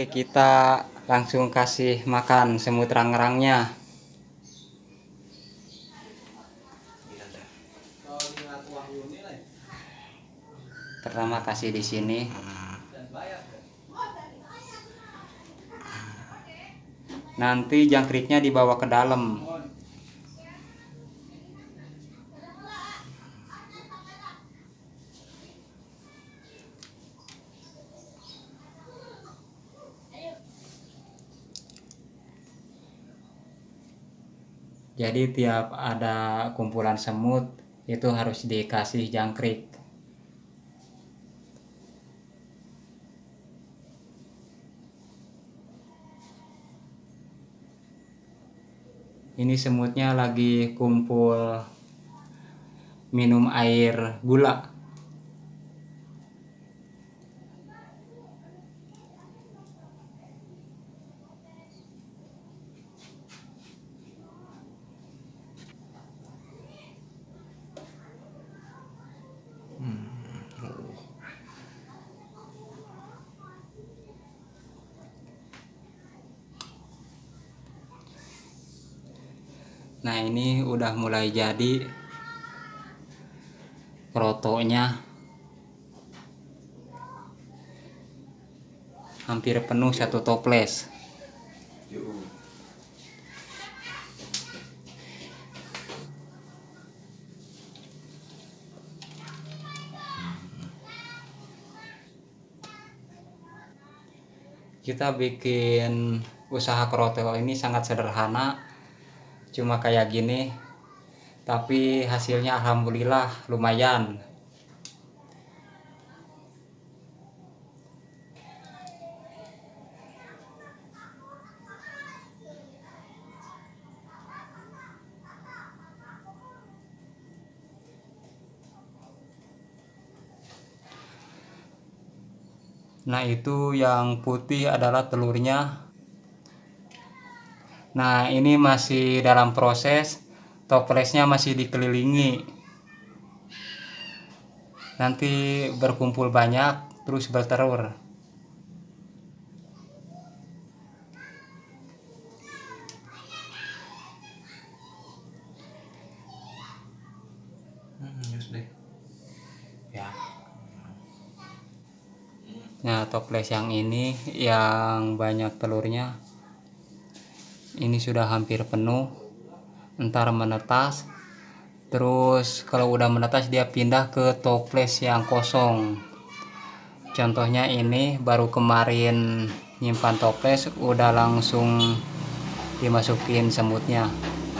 Oke, kita langsung kasih makan semut rang-rangnya. Pertama kasih di sini. Nanti jangkriknya dibawa ke dalam. Jadi tiap ada kumpulan semut itu harus dikasih jangkrik. Ini semutnya lagi kumpul minum air gula. Nah, ini udah mulai jadi krotonya. Hampir penuh satu toples. Kita bikin usaha kroto ini sangat sederhana, cuma kayak gini, tapi hasilnya alhamdulillah lumayan. Nah, itu yang putih adalah telurnya. Nah, ini masih dalam proses, toplesnya masih dikelilingi. Nanti berkumpul banyak terus bertelur. Nah, toples yang ini yang banyak telurnya ini sudah hampir penuh. Ntar menetas. Terus kalau udah menetas dia pindah ke toples yang kosong. Contohnya ini baru kemarin nyimpan toples, udah langsung dimasukin semutnya,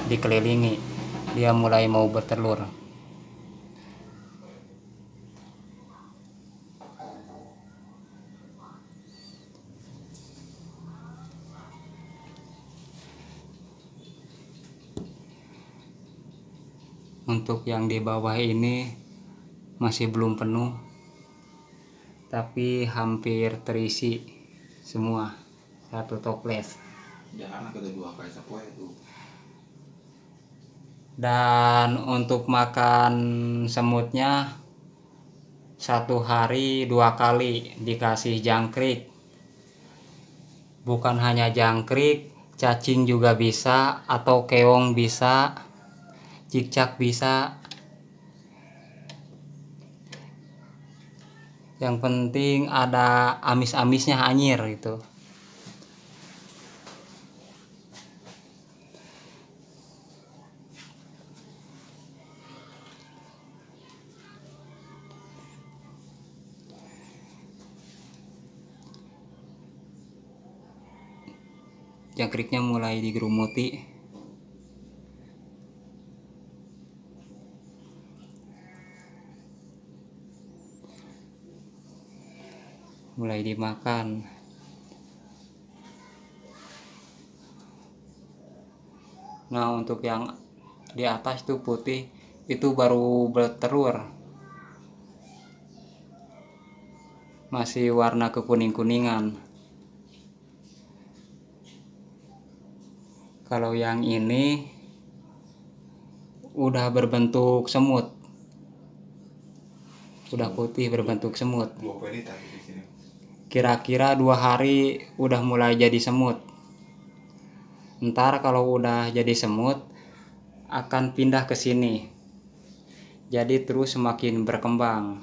dikelilingi. Dia mulai mau bertelur. Untuk yang di bawah ini masih belum penuh, tapi hampir terisi semua satu toples. Dan untuk makan semutnya satu hari 2 kali dikasih jangkrik. Bukan hanya jangkrik, cacing juga bisa, atau keong bisa, cicak bisa. Yang penting ada amis-amisnya, anyir itu. Jangkriknya mulai digerumuti. Mulai dimakan. Nah, untuk yang di atas tuh putih itu baru bertelur, masih warna kekuning-kuningan. Kalau yang ini udah berbentuk semut, udah putih berbentuk semut. kira-kira 2 hari udah mulai jadi semut. Ntar kalau udah jadi semut akan pindah ke sini, jadi terus semakin berkembang.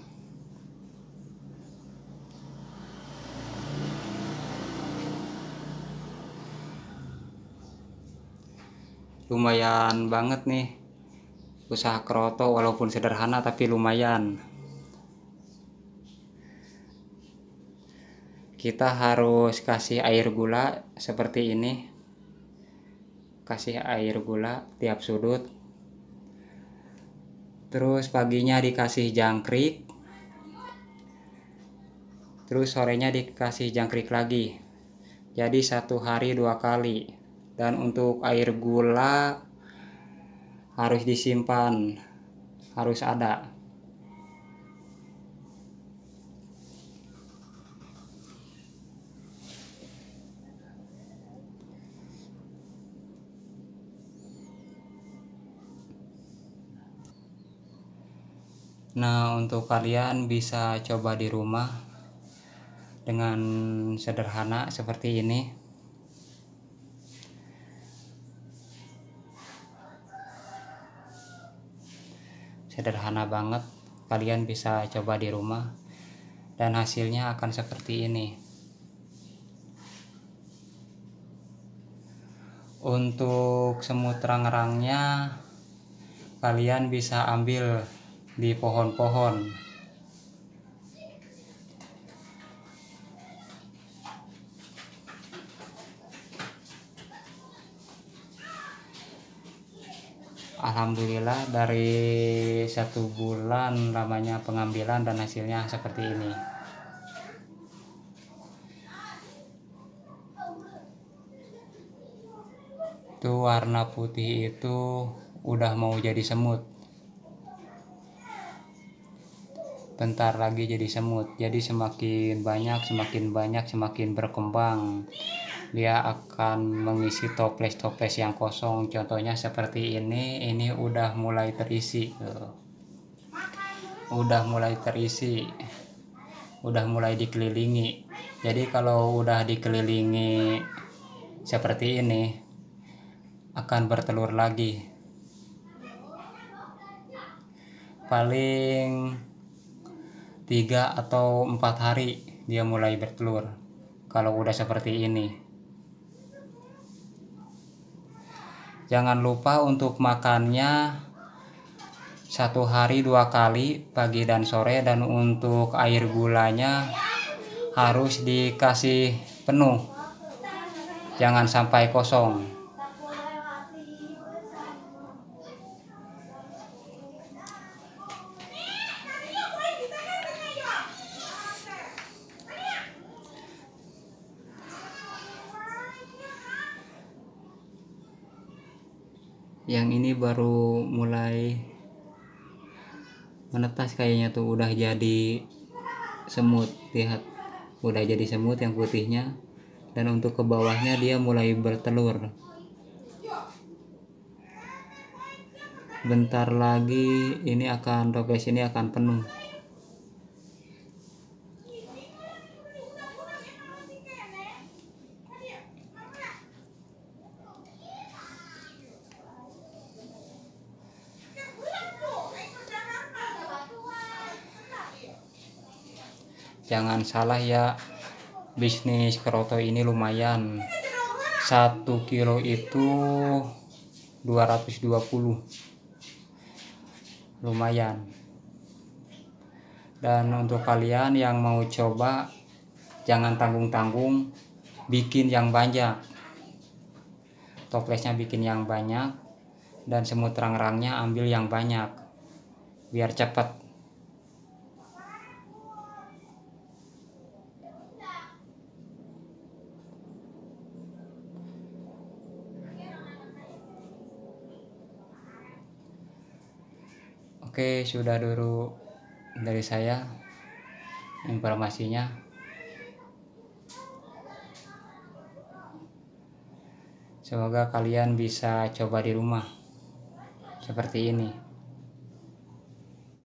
Lumayan banget nih usaha keroto, walaupun sederhana tapi lumayan. Kita harus kasih air gula seperti ini, kasih air gula tiap sudut. Terus paginya dikasih jangkrik, terus sorenya dikasih jangkrik lagi, jadi 1 hari 2 kali. Dan untuk air gula harus disimpan, harus ada. Nah, untuk kalian bisa coba di rumah dengan sederhana seperti ini. Sederhana banget, kalian bisa coba di rumah dan hasilnya akan seperti ini. Untuk semut rang-rangnya kalian bisa ambil di pohon-pohon. Alhamdulillah dari 1 bulan lamanya pengambilan dan hasilnya seperti ini. Tuh warna putih itu udah mau jadi semut. Bentar lagi jadi semut. Jadi semakin banyak semakin berkembang. Dia akan mengisi toples-toples yang kosong. Contohnya seperti ini udah mulai terisi. Udah mulai terisi. Udah mulai dikelilingi. Jadi kalau udah dikelilingi seperti ini akan bertelur lagi. Paling 3 atau 4 hari dia mulai bertelur kalau udah seperti ini. Jangan lupa untuk makannya 1 hari 2 kali, pagi dan sore. Dan untuk air gulanya harus dikasih penuh, jangan sampai kosong. Yang ini baru mulai menetas kayaknya, tuh udah jadi semut. Lihat, udah jadi semut yang putihnya. Dan untuk ke bawahnya dia mulai bertelur. Bentar lagi toples ini akan penuh. Jangan salah ya, bisnis keroto ini lumayan. 1 kilo itu 220, lumayan. Dan untuk kalian yang mau coba, jangan tanggung-tanggung, bikin yang banyak. Toplesnya bikin yang banyak, dan semut rang-rangnya ambil yang banyak biar cepat. Oke, sudah dulu dari saya informasinya. Semoga kalian bisa coba di rumah seperti ini.